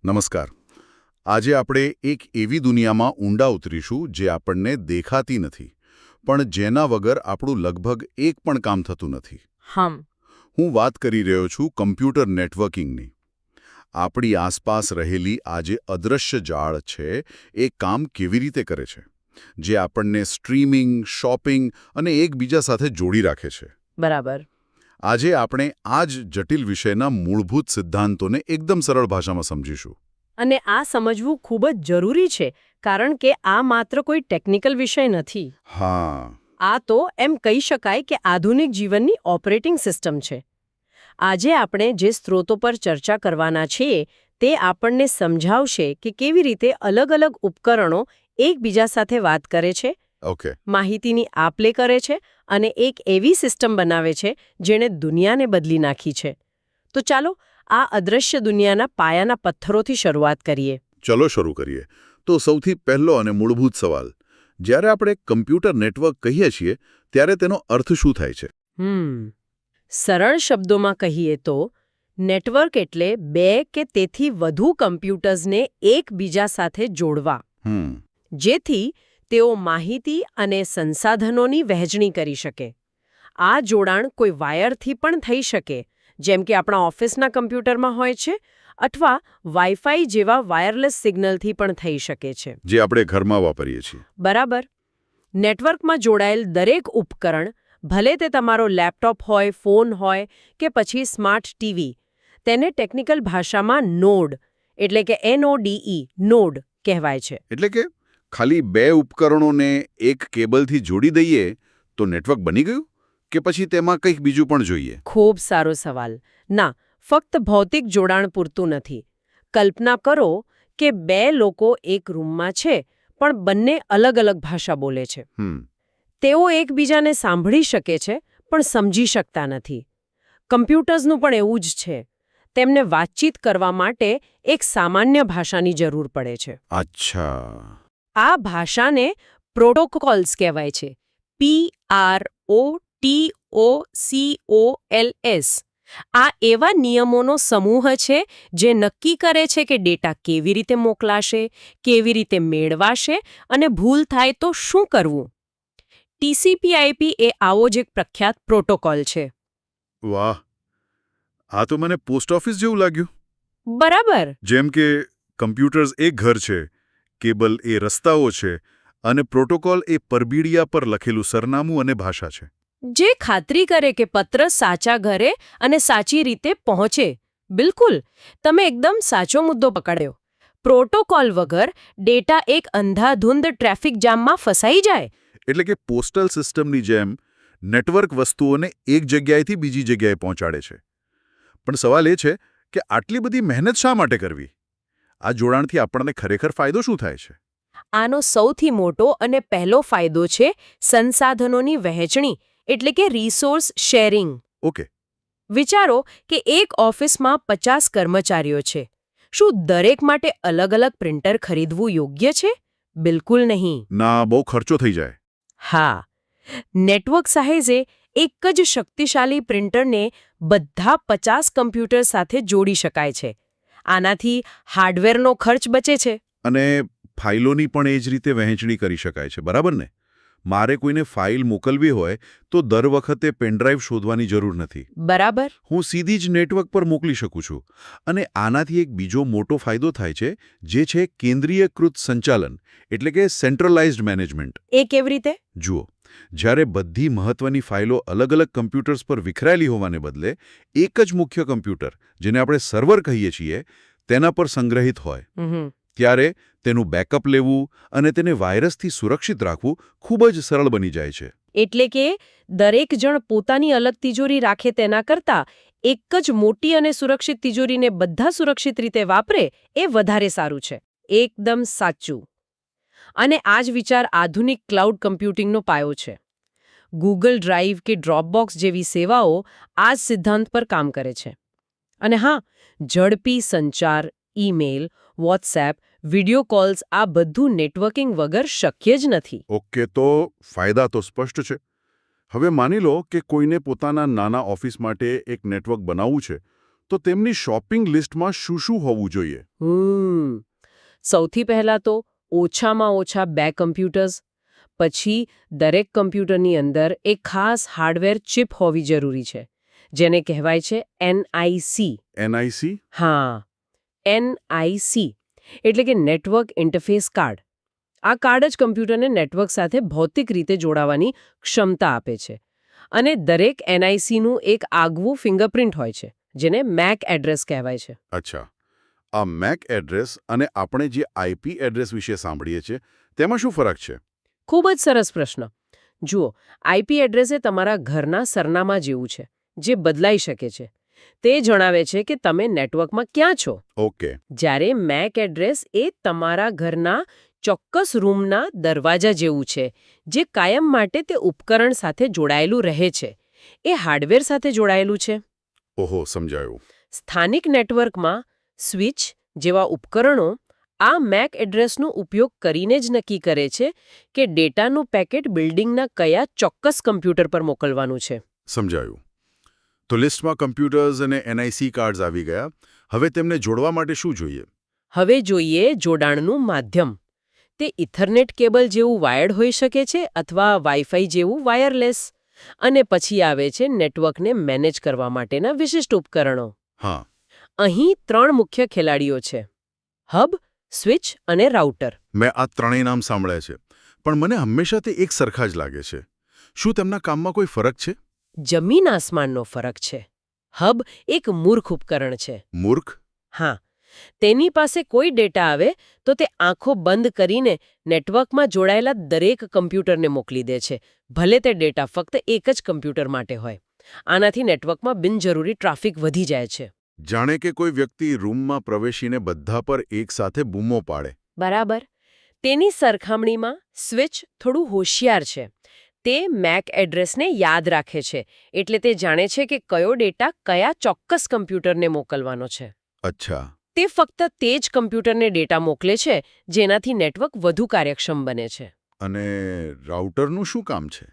નમસ્કાર. આજે આપણે એક એવી દુનિયામાં ઊંડા ઉતરીશું જે આપણને દેખાતી નથી, પણ જેના વગર આપણું લગભગ એક પણ કામ થતું નથી. હું વાત કરી રહ્યો છું કમ્પ્યુટર નેટવર્કિંગની. આપણી આસપાસ રહેલી આ જે અદૃશ્ય જાળ છે એ કામ કેવી રીતે કરે છે, જે આપણને સ્ટ્રીમિંગ, શોપિંગ અને એકબીજા સાથે જોડી રાખે છે. બરાબર. આજે આપણે આ જ જટિલ વિષયના મૂળભૂત સિદ્ધાંતોને એકદમ સરળ ભાષામાં સમજીશું. અને આ સમજવું ખૂબ જ જરૂરી છે, કારણ કે આ માત્ર કોઈ ટેકનિકલ વિષય નથી. હા. આ તો એમ કહી શકાય કે આધુનિક જીવનની ઓપરેટિંગ સિસ્ટમ છે. આજે આપણે જે સ્ત્રોતો પર ચર્ચા કરવાના છીએ તે આપણને સમજાવશે કે કેવી રીતે અલગ-અલગ ઉપકરણો એકબીજા સાથે વાત કરે છે, ઓકે. માહિતીની આપ-લે કરે છે અને એક એવી સિસ્ટમ બનાવે છે જેણે દુનિયાને બદલી નાખી છે. તો ચાલો આ અદ્રશ્ય દુનિયાના પાયાના પથ્થરોથી શરૂઆત કરીએ. ચલો શરૂ કરીએ. તો સૌથી પહેલો અને મૂળભૂત સવાલ, જ્યારે આપણે કમ્પ્યુટર નેટવર્ક કહીએ છીએ ત્યારે તેનો અર્થ શું થાય છે? સરળ શબ્દોમાં કહીએ તો નેટવર્ક એટલે બે કે તેથી વધુ કમ્પ્યુટર્સને એકબીજા સાથે જોડવા, જેથી તેઓ માહિતી અને સંસાધનોની વહેંચણી કરી શકે. આ જોડાણ કોઈ વાયરથી પણ થઈ શકે, જેમ કે આપણા ઓફિસના કમ્પ્યુટરમાં હોય છે, અથવા વાઈફાઈ જેવા વાયરલેસ સિગ્નલથી પણ થઈ શકે છે, જે આપણે ઘરમાં વાપરીએ છીએ. બરાબર. નેટવર્કમાં જોડાયેલ દરેક ઉપકરણ, ભલે તે તમારો લેપટોપ હોય, ફોન હોય કે પછી સ્માર્ટ ટીવી, તેને ટેકનિકલ ભાષામાં નોડ એટલે કે નોડ કહેવાય છે. એટલે કે ખાલી બે ઉપકરણોને એક કેબલથી જોડી દઈએ તો નેટવર્ક બની ગયું, કે પછી તેમાં કંઈક બીજું પણ જોઈએ? ખૂબ સારો સવાલ. ના, ફક્ત ભૌતિક જોડાણ પૂરતું નથી. કલ્પના કરો કે બે લોકો એક રૂમમાં છે, પણ બંને અલગ-અલગ ભાષા બોલે છે. તેઓ એકબીજાને સાંભળી શકે છે, પણ સમજી શકતા નથી. કમ્પ્યુટર્સનું પણ એવું જ છે. તેમને વાતચીત કરવા માટે એક સામાન્ય ભાષાની જરૂર પડે છે. અચ્છા. આ ભાષાને પ્રોટોકોલ્સ કહેવાય છે. PROTOCOLS. આ એવા નિયમોનો સમૂહ છે જે નક્કી કરે છે કે ડેટા કેવી રીતે મોકલાશે, કેવી રીતે મેળવાશે અને ભૂલ થાય તો શું કરવું. TCP/IP એ આવો જ એક પ્રખ્યાત પ્રોટોકોલ છે. વાહ, આ તો મને પોસ્ટ ઓફિસ જેવું લાગ્યું. બરાબર. જેમ કે કમ્પ્યુટર્સ એક ઘર છે, કેબલ એ રસ્તાઓ છે, અને પ્રોટોકોલ એ પરબીડિયા પર લખેલું સરનામું અને ભાષા છે. જે ખાતરી કરે કે પત્ર સાચા ઘરે અને સાચી રીતે પહોંચે. બિલકુલ, તમે એકદમ સાચો મુદ્દો પકડ્યો. પ્રોટોકોલ વગર ડેટા એક અંધાધૂંધ ટ્રાફિક જામમાં ફસાઈ જાય. એટલે કે પોસ્ટલ સિસ્ટમની જેમ નેટવર્ક વસ્તુઓને એક જગ્યાએથી બીજી જગ્યાએ પહોંચાડે છે. પણ સવાલ એ છે કે આટલી બધી મહેનત શા માટે કરવી? આ જોડાણથી આપણને ખરેખર ફાયદો શું થાય છે? આનો સૌથી મોટો અને પહેલો ફાયદો છે સંસાધનોની વહેંચણી, એટલે કે રિસોર્સ શેરિંગ. ઓકે. વિચારો કે એક ઓફિસમાં 50 કર્મચારીઓ છે. શું દરેક માટે અલગ-અલગ પ્રિન્ટર ખરીદવું યોગ્ય છે? બિલકુલ નહીં. ના, બહુ ખર્ચો થઈ જાય. હા. નેટવર્ક સાહેબે એક જ શક્તિશાળી પ્રિન્ટરને બધા 50 કમ્પ્યુટર સાથે જોડી શકાય છે. આનાથી હાર્ડવેરનો ખર્ચ બચે છે. અને ફાઇલોની પણ એ જ રીતે વહેંચણી કરી શકાય છે, બરાબર ને? મારે કોઈને ફાઇલ મોકલવી હોય તો દર વખતે પેનડ્રાઈવ શોધવાની જરૂર નથી. બરાબર. હું સીધી જ નેટવર્ક પર મોકલી શકું છું. અને આનાથી એક બીજો મોટો ફાયદો થાય છે, જે છે કેન્દ્રીયકૃત સંચાલન, એટલે કે સેન્ટ્રલાઇઝ્ડ મેનેજમેન્ટ. એ કેવી રીતે? જુઓ, જ્યારે બધી મહત્વની ફાઇલો અલગ-અલગ કમ્પ્યુટર્સ પર વિખરાયેલી હોવાને બદલે એક જ મુખ્ય કમ્પ્યુટર, જેને આપણે સર્વર કહીએ છીએ, તેના પર સંગ્રહિત હોય, ત્યારે તેનું બેકઅપ લેવું અને તેને વાયરસથી સુરક્ષિત રાખવું ખૂબ જ સરળ બની જાય છે. એટલે કે દરેક જણ પોતાની અલગ તિજોરી રાખે તેના કરતાં એક જ મોટી અને સુરક્ષિત તિજોરીને બધા સુરક્ષિત રીતે વાપરે એ વધારે સારું છે. એકદમ સાચું. અને આ જ વિચાર આધુનિક ક્લાઉડ કમ્પ્યુટિંગનો પાયો છે. ગૂગલ ડ્રાઇવ કે ડ્રોપબોક્સ જેવી સેવાઓ આ જ સિદ્ધાંત પર કામ કરે છે. અને હા, ઝડપી સંચાર, ઈમેલ, વોટ્સએપ, વિડિયો કોલ્સ, આ બધું નેટવર્કિંગ વગર શક્ય જ નથી. ઓકે, તો ફાયદા તો સ્પષ્ટ છે. હવે માની લો કે કોઈને પોતાના નાના ઓફિસ માટે એક નેટવર્ક બનાવવું છે, તો તેમની શોપિંગ લિસ્ટમાં શું શું હોવું જોઈએ? સૌથી પહેલા તો ઓછામાં ઓછા 2 કમ્પ્યુટર્સ, પછી દરેક કમ્પ્યુટરની અંદર એક ખાસ હાર્ડવેર ચિપ હોવી જરૂરી છે, જેને કહેવાય છે NIC. NIC? હા, NIC એટલે કે નેટવર્ક ઇન્ટરફેસ કાર્ડ. આ કાર્ડ જ કમ્પ્યુટરને નેટવર્ક સાથે ભૌતિક રીતે જોડાવાની ક્ષમતા આપે છે. અને દરેક NICનું એક આગવું ફિંગરપ્રિન્ટ હોય છે, જેને MAC એડ્રેસ કહેવાય છે. અચ્છા, આ MAC એડ્રેસ અને આપણે જે IP એડ્રેસ વિશે સાંભળીએ છીએ તેમાં શું ફરક છે? ખૂબ જ સરસ પ્રશ્ન. જુઓ, IP એડ્રેસ એ તમારા ઘરના સરનામા જેવું છે, જે બદલાઈ શકે છે. તે જણાવે છે કે તમે નેટવર્કમાં ક્યાં છો. ઓકે. જ્યારે MAC એડ્રેસ એ તમારા ઘરના ચોક્કસ રૂમના દરવાજા જેવું છે, જે કાયમ માટે તે ઉપકરણ સાથે જોડાયેલું રહે છે. એ હાર્ડવેર સાથે જોડાયેલું છે. ઓહો, સમજાયું. સ્થાનિક નેટવર્કમાં સ્વિચ જેવા ઉપકરણો આ MAC એડ્રેસનો ઉપયોગ કરીને જ નક્કી કરે છે કે ડેટાનું પેકેટ બિલ્ડિંગના કયા ચોક્કસ કમ્પ્યુટર પર મોકલવાનું છે. સમજાયું. તો લિસ્ટમાં કમ્પ્યુટર્સ અને NIC કાર્ડ્સ આવી ગયા. હવે તેમને જોડવા માટે શું જોઈએ? હવે જોઈએ જોડાણનું માધ્યમ. તે ઇથરનેટ કેબલ જેવું વાયર્ડ હોઈ શકે છે અથવા વાઈફાઈ જેવું વાયરલેસ. અને પછી આવે છે નેટવર્કને મેનેજ કરવા માટેના વિશિષ્ટ ઉપકરણો. હા. અહીં 3 મુખ્ય ખેલાડીઓ છે: હબ, સ્વિચ અને રાઉટર. મેં આ ત્રણેય નામ સાંભળ્યા છે, પણ મને હંમેશા તે એક સરખા જ લાગે છે. શું તેમના કામમાં કોઈ ફરક છે? જમીન આસમાનનો ફરક છે. હબ એક મૂર્ખ ઉપકરણ છે. મૂર્ખ? હા. તેની પાસે કોઈ ડેટા આવે તો તે આંખો બંધ કરીને નેટવર્કમાં જોડાયેલા દરેક કમ્પ્યુટરને મોકલી દે છે, ભલે તે ડેટા ફક્ત એક જ કમ્પ્યુટર માટે હોય. આનાથી નેટવર્કમાં બિનજરૂરી ટ્રાફિક વધી જાય છે. જાણે કે કોઈ વ્યક્તિ રૂમમાં પ્રવેશીને બધા પર એકસાથે બૂમો પાડે. બરાબર. તેની સરખામણીમાં સ્વિચ થોડું હોશિયાર છે. તે MAC એડ્રેસને યાદ રાખે છે, એટલે તે જાણે છે કે કયો ડેટા કયા ચોક્કસ કમ્પ્યુટરને મોકલવાનો છે. અચ્છા. તે ફક્ત તે જ કમ્પ્યુટરને ડેટા મોકલે છે, જેનાથી નેટવર્ક વધુ કાર્યક્ષમ બને છે. અને રાઉટરનું શું કામ છે?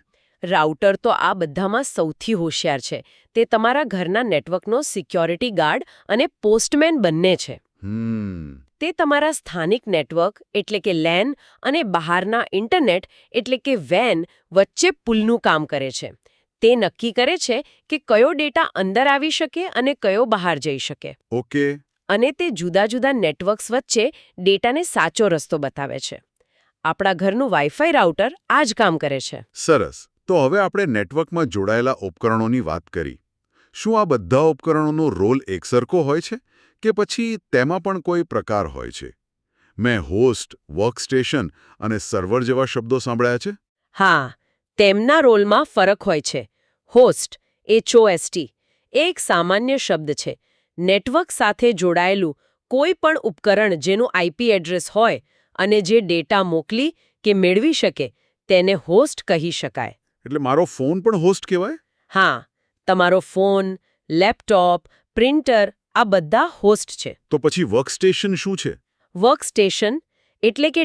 રાઉટર તો આ બધામાં સૌથી હોશિયાર છે. તે તમારા ઘરના નેટવર્કનો સિક્યોરિટી ગાર્ડ અને પોસ્ટમેન બંને છે. તે તમારા સ્થાનિક નેટવર્ક એટલે કે LAN અને બહારના ઇન્ટરનેટ એટલે કે WAN વચ્ચે પુલનું કામ કરે છે. તે નક્કી કરે છે કે કયો ડેટા અંદર આવી શકે અને કયો બહાર જઈ શકે. ઓકે. અને તે જુદા જુદા નેટવર્ક્સ વચ્ચે ડેટાને સાચો રસ્તો બતાવે છે. આપણા ઘરનું વાઈફાઈ રાઉટર આ જ કામ કરે છે. સરસ. તો હવે આપણે નેટવર્કમાં જોડાયેલા ઉપકરણોની વાત કરી. શું આ બધા ઉપકરણોનો રોલ એકસરખો હોય છે કે પછી તેમાં પણ કોઈ પ્રકાર હોય છે? મેં હોસ્ટ, વર્કસ્ટેશન અને સર્વર જેવા શબ્દો સાંભળ્યા છે. હા, તેમના રોલમાં ફરક હોય છે. હોસ્ટ HOST એ એક સામાન્ય શબ્દ છે. નેટવર્ક સાથે જોડાયેલું કોઈ પણ ઉપકરણ જેનું IP એડ્રેસ હોય અને જે ડેટા મોકલી કે મેળવી શકે તેને હોસ્ટ કહી શકાય. એટલે મારો ફોન પણ હોસ્ટ કહેવાય? હા, તમારો ફોન, લેપટોપ, પ્રિન્ટર આ બધા હોસ્ટ છે. તો પછી વર્કસ્ટેશન શું છે? વર્કસ્ટેશન એટલે કે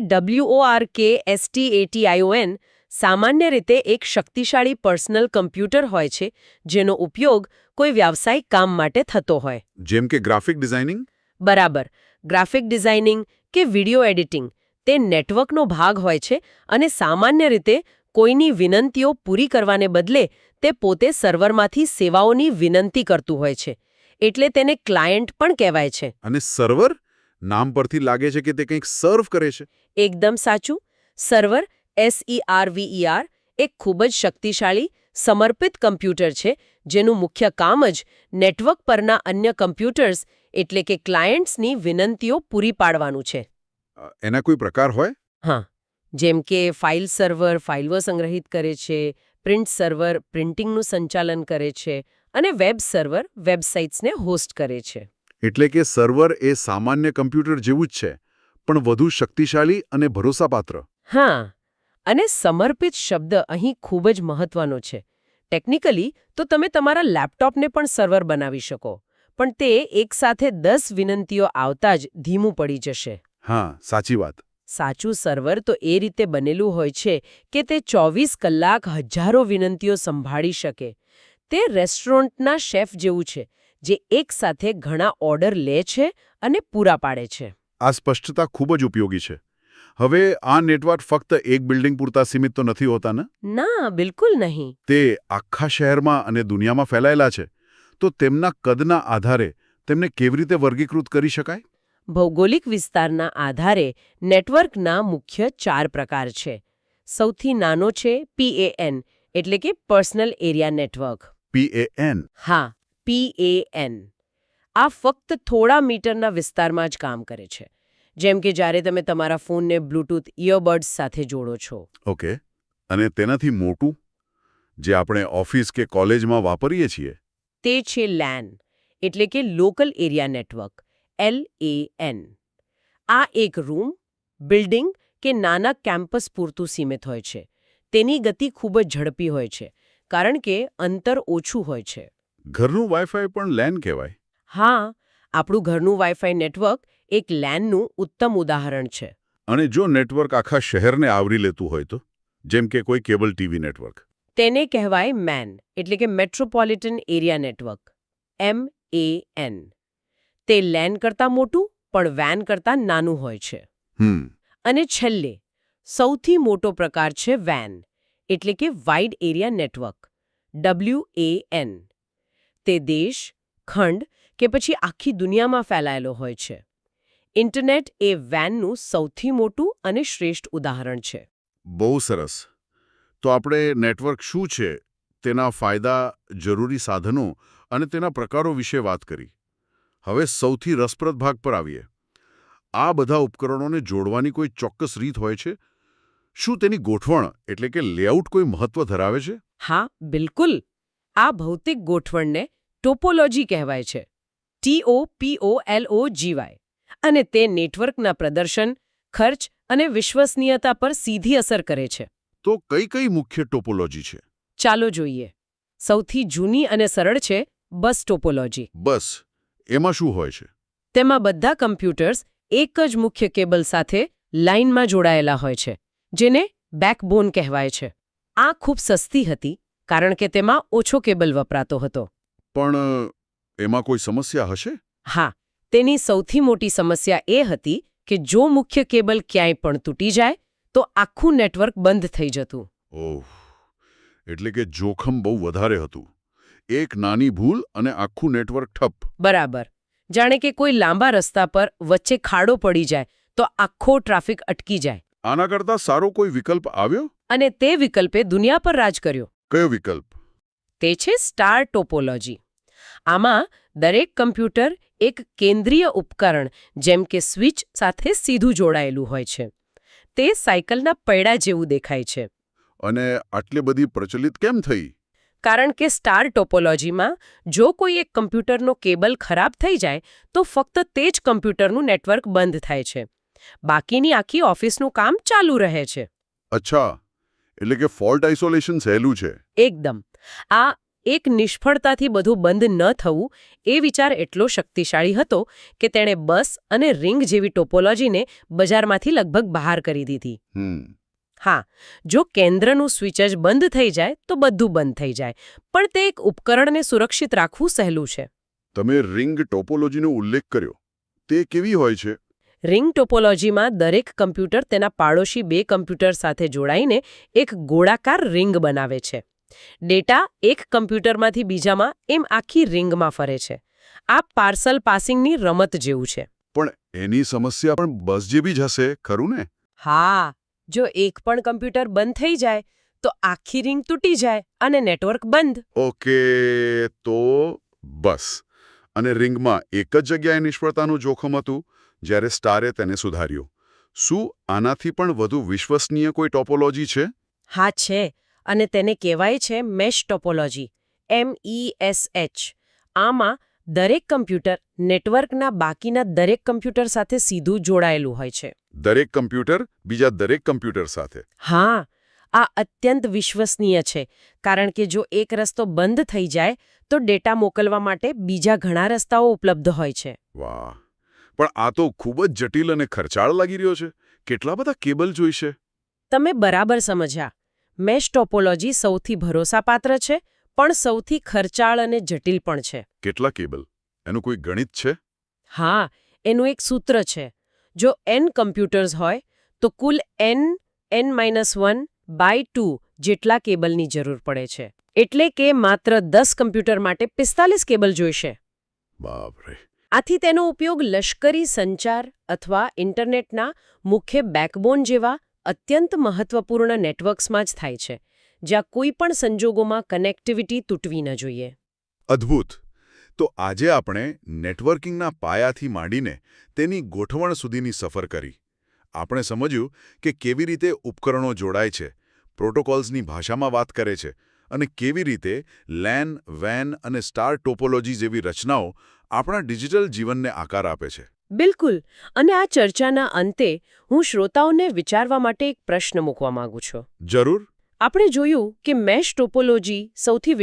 WORKSTATION સામાન્ય રીતે એક શક્તિશાળી પર્સનલ કમ્પ્યુટર હોય છે, જેનો ઉપયોગ કોઈ વ્યાવસાયિક કામ માટે થતો હોય. જેમ કે ગ્રાફિક ડિઝાઇનિંગ? બરાબર. ગ્રાફિક ડિઝાઇનિંગ કે વિડિયો એડિટિંગ તે નેટવર્કનો ભાગ હોય છે અને સામાન્ય રીતે કોઈની વિનંતીઓ પૂરી કરવાને બદલે તે પોતે સર્વરમાંથી સેવાઓની વિનંતી કરતું હોય છે. એટલે તેને ક્લાયન્ટ પણ કહેવાય છે. અને સર્વર? નામ પરથી લાગે છે કે તે કંઈક સર્વ કરે છે. એકદમ સાચું. સર્વર SERVER એક ખૂબ જ શક્તિશાળી સમર્પિત કમ્પ્યુટર છે, જેનું મુખ્ય કામ જ નેટવર્ક પરના અન્ય કમ્પ્યુટર્સ એટલે કે ક્લાયન્ટ્સની વિનંતીઓ પૂરી પાડવાનું છે. એના કોઈ પ્રકાર હોય? હા, જેમ કે ફાઇલ સર્વર ફાઇલો સંગ્રહિત કરે છે, પ્રિન્ટ સર્વર પ્રિન્ટિંગનું સંચાલન કરે છે અને વેબ સર્વર વેબસાઇટ્સને હોસ્ટ કરે છે. એટલે કે સર્વર એ સામાન્ય કમ્પ્યુટર જેવું જ છે, પણ વધુ શક્તિશાળી અને ભરોસાપાત્ર. હા, અને સમર્પિત શબ્દ અહીં ખૂબ જ મહત્વનો છે. ટેકનિકલી તો તમે તમારા લેપટોપને પણ સર્વર બનાવી શકો, પણ તે એકસાથે 10 વિનંતીઓ આવતા જ ધીમું પડી જશે. હા, સાચી વાત. સાચું સર્વર તો એ રીતે બનેલું હોય છે કે તે 24 કલાક હજારો વિનંતીઓ સંભાળી શકે. તે રેસ્ટોરન્ટના શેફ જેવું છે. જે એકસાથે ઘણા ઓર્ડર લે છે અને પૂરા પાડે છે. આ સ્પષ્ટતા ખૂબ જ ઉપયોગી છે. હવે આ નેટવર્ક ફક્ત એક બિલ્ડિંગ પૂરતા સીમિત તો નથી હોતા ને? ના, બિલકુલ નહીં. તે આખા શહેરમાં અને દુનિયામાં ફેલાયેલા છે. તો તેમના કદના આધારે તેમને કેવી રીતે વર્ગીકૃત કરી શકાય? ભૌગોલિક વિસ્તારના આધારે નેટવર્કના મુખ્ય 4 પ્રકાર છે. સૌથી નાનો છે PAN, એટલે કે પર્સનલ એરિયા નેટવર્ક. PAN? હા, PAN. આ ફક્ત થોડા મીટરના વિસ્તારમાં જ કામ કરે છે. જેમ કે જ્યારે તમે તમારા ફોનને બ્લૂટૂથ ઇયરબડ્સ સાથે જોડો છો. ઓકે. અને તેનાથી મોટું, જે આપણે ઓફિસ કે કોલેજમાં વાપરીએ છીએ? તે છે LAN, એટલે કે લોકલ એરિયા નેટવર્ક, LAN. આ એક રૂમ, બિલ્ડિંગ કે નાના કેમ્પસ પૂરતું સીમિત હોય છે. તેની ગતિ ખૂબ જ ઝડપી હોય છે, કારણ કે અંતર ઓછું હોય છે. ઘરનું વાઈફાઈ પણ LAN કહેવાય? હા, આપણું ઘરનું વાઈફાઈ નેટવર્ક એક LANનું ઉત્તમ ઉદાહરણ છે. અને જો નેટવર્ક આખા શહેરને આવરી લેતું હોય તો? જેમ કે કોઈ કેબલ ટીવી નેટવર્ક? તેને કહેવાય MAN, એટલે કે મેટ્રોપોલિટન એરિયા નેટવર્ક, MAN. તે LAN કરતાં મોટું પણ WAN કરતાં નાનું હોય છે. અને છેલ્લે સૌથી મોટો પ્રકાર છે WAN, એટલે કે વાઇડ એરિયા નેટવર્ક, WAN. તે દેશ, ખંડ કે પછી આખી દુનિયામાં ફેલાયેલો હોય છે. ઇન્ટરનેટ એ WANનું સૌથી મોટું અને શ્રેષ્ઠ ઉદાહરણ છે. બહુ સરસ. તો આપણે નેટવર્ક શું છે, તેના ફાયદા, જરૂરી સાધનો અને તેના પ્રકારો વિશે વાત કરી. હવે સૌથી રસપ્રદ ભાગ પર આવીએ. આ બધા ઉપકરણોને જોડવાની કોઈ ચોક્કસ રીત હોય છે? શું તેની ગોઠવણ, એટલે કે લેઆઉટ કોઈ મહત્વ ધરાવે છે? હા, બિલકુલ. આ ભૌતિક ગોઠવણને ટોપોલોજી કહેવાય છે. TOPOLOGY. અને તે નેટવર્કના પ્રદર્શન, ખર્ચ અને વિશ્વસનીયતા પર સીધી અસર કરે છે. તો કઈ કઈ મુખ્ય ટોપોલોજી છે? ચાલો જોઈએ. સૌથી જૂની અને સરળ છે બસ ટોપોલોજી. બસ, એમાં શું હોય છે? તેમાં બધા કમ્પ્યુટર્સ એક જ મુખ્ય કેબલ સાથે લાઇનમાં જોડાયેલા હોય છે, જેને બેકબોન કહેવાય છે. આ ખૂબ સસ્તી હતી, કારણ કે તેમાં ઓછો કેબલ વપરાતો હતો. પણ એમાં કોઈ સમસ્યા હશે? હા, તેની સૌથી મોટી સમસ્યા એ હતી કે જો મુખ્ય કેબલ ક્યાંય પણ તૂટી જાય તો આખું નેટવર્ક બંધ થઈ જતું. ઓહ, એટલે કે જોખમ બહુ વધારે હતું. એક નાની ભૂલ અને આખું નેટવર્ક ઠપ. બરાબર. જાણે કે કોઈ લાંબા રસ્તા પર વચ્ચે ખાડો પડી જાય તો આખો ટ્રાફિક અટકી જાય. આના કરતાં સારો કોઈ વિકલ્પ આવ્યો? અને તે વિકલ્પે દુનિયા પર રાજ કર્યો. કયો વિકલ્પ? તે છે સ્ટાર ટોપોલોજી. આમાં દરેક કમ્પ્યુટર એક કેન્દ્રીય ઉપકરણ, જેમ કે સ્વિચ સાથે સીધું જોડાયેલું હોય છે. તે સાયકલના પૈડા જેવું દેખાય છે. અને આટલી બધી પ્રચલિત કેમ થઈ? કારણ કે સ્ટાર ટોપોલોજીમાં જો કોઈ એક કમ્પ્યુટરનો કેબલ ખરાબ થઈ જાય તો ફક્ત તે જ કમ્પ્યુટરનું નેટવર્ક બંધ થાય છે. બાકીની આખી ઓફિસનું કામ ચાલુ રહે છે. અચ્છા, એટલે કે ફોલ્ટ આઇસોલેશન સહેલું છે. એકદમ. આ એક નિષ્ફળતાથી બધું બંધ ન થવું એ વિચાર એટલો શક્તિશાળી હતો કે તેણે બસ અને રિંગ જેવી ટોપોલોજીને બજારમાંથી લગભગ બહાર કરી દીધી. હા, જો કેન્દ્રનું સ્વિચ જ બંધ થઈ જાય તો બધું બંધ થઈ જાય, પણ તે એક ઉપકરણને સુરક્ષિત રાખવું સહેલું છે. તમે રિંગ ટોપોલોજીનો ઉલ્લેખ કર્યો. તે કેવી હોય છે? રિંગ ટોપોલોજીમાં દરેક કમ્પ્યુટર તેના પાડોશી 2 કમ્પ્યુટર સાથે જોડાઈને એક ગોળાકાર રિંગ બનાવે છે. ડેટા એક કમ્પ્યુટરમાંથી બીજામાં એમ આખી રિંગમાં ફરે છે. આ પાર્સલ પાસિંગની રમત જેવું છે. પણ એની સમસ્યા પણ બસ જેવી જ હશે, ખરું ને? હા, જો એક પણ કમ્પ્યુટર બંધ થઈ જાય તો આખી રિંગ તૂટી જાય અને નેટવર્ક બંધ. ઓકે, તો બસ અને રિંગમાં એક જ જગ્યાએ નિષ્ફળતાનું જોખમ હતું, જ્યારે સ્ટારે તેને સુધાર્યું. શું આનાથી પણ વધુ વિશ્વસનીય કોઈ ટોપોલોજી છે? હા, છે. અને તેને કહેવાય છે મેશ ટોપોલોજી, MESH. આમાં દરેક કમ્પ્યુટર નેટવર્કના બાકીના દરેક કમ્પ્યુટર સાથે સીધું જોડાયેલું હોય છે. દરેક કમ્પ્યુટર બીજા દરેક કમ્પ્યુટર સાથે? હા, આ અત્યંત વિશ્વસનીય છે, કારણ કે જો એક રસ્તો બંધ થઈ જાય તો ડેટા મોકલવા માટે બીજા ઘણા રસ્તાઓ ઉપલબ્ધ હોય છે. વાહ, પણ આ તો ખૂબ જ જટિલ અને ખર્ચાળ લાગી રહ્યો છે. કેટલા બધા કેબલ જોઈશે? તમે બરાબર સમજ્યા. મેશ ટોપોલોજી સૌથી ભરોસાપાત્ર છે, પણ સૌથી ખર્ચાળ અને જટિલ પણ છે. કેટલા કેબલ? એનું કોઈ ગણિત છે? હા, એનું એક સૂત્ર છે. જો n કમ્પ્યુટર્સ હોય તો કુલ n(n-1)/2 જેટલા કેબલની જરૂર પડે છે. એટલે કે માત્ર 10 કમ્પ્યુટર માટે 45 કેબલ જોઈશે. બાપરે. આથી તેનો ઉપયોગ લશ્કરી સંચાર અથવા ઇન્ટરનેટના મુખ્ય બેકબોન જેવા અત્યંત મહત્વપૂર્ણ નેટવર્ક્સમાં જ થાય છે, જ્યાં કોઈ પણ સંજોગોમાં કનેક્ટિવિટી તૂટવી ન જોઈએ. અદ્ભુત. તો આજે આપણે નેટવર્કિંગના પાયાથી માંડીને તેની ગોઠવણ સુધીની સફર કરી. આપણે સમજ્યું કે કેવી રીતે ઉપકરણો જોડાય છે, પ્રોટોકોલ્સની ભાષામાં વાત કરે છે અને કેવી રીતે LAN, WAN અને સ્ટાર ટોપોલોજી જેવી રચનાઓ આપણા ડિજિટલ જીવનને આકાર આપે છે. બિલકુલ. અને આ ચર્ચાના અંતે હું શ્રોતાઓને વિચારવા માટે એક પ્રશ્ન મૂકવા માંગુ છું. જરૂર. આપણે જોયું કે મેશ ટોપોલોજી સૌથી